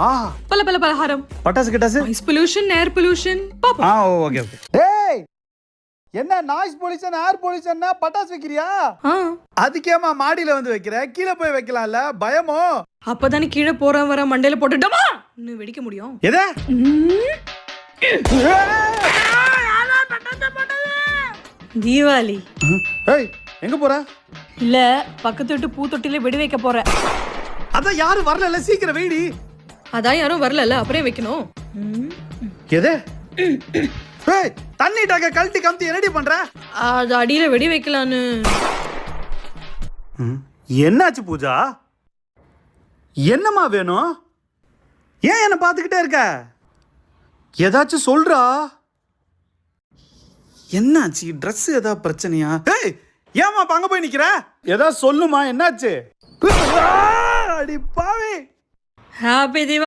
ஆ பல பல பலகாரம், பட்டாசு கிட்டாசு. நாய்ஸ் பொல்யூஷன், ஏர் பொல்யூஷன் பாப்போம். ஆ ஓகே ஓகே. டேய் என்ன நாய்ஸ் பொல்யூஷன் ஏர் பொல்யூஷன்னா பட்டாசு வைக்கிறியா? அதுக்கேமா மாடியில வந்து வைக்கிற? கீழே போய் வைக்கலாம்ல, பயமோ? அப்பதானே கீழே போற வர மண்டையில போட்டுட்டோமா இன்னும் வெடிக்க முடியும். எத? தீபாவளி ஏய் எங்க போற? இல்ல பக்கத்து வீட்டு பூத்தொட்டில வெடி வைக்க போற. அதான் யாரும் வரல, சீக்கிரம் வெடி. அதான் யாரும் வரல, அப்புறம் வைக்கணும். எது? ஏய் தண்ணி டாக்க கழட்டி கம்பி என்னடி பண்ற? அது அடியில வெடி வைக்கலான்னு. என்னாச்சு பூஜா? என்னம்மா வேணும்? ஏன் என்ன பார்த்துக்கிட்டே இருக்க? ஏதாச்சும் சொல்றா. என்னாச்சு? ட்ரெஸ் ஏதாவது பிரச்சனையா? ஏய் ஏமா அங்க போய் நிக்கிற? ஏதாவது சொல்லுமா, என்னாச்சு? அடி பாவி. ஹாப்பி தீபாவளி.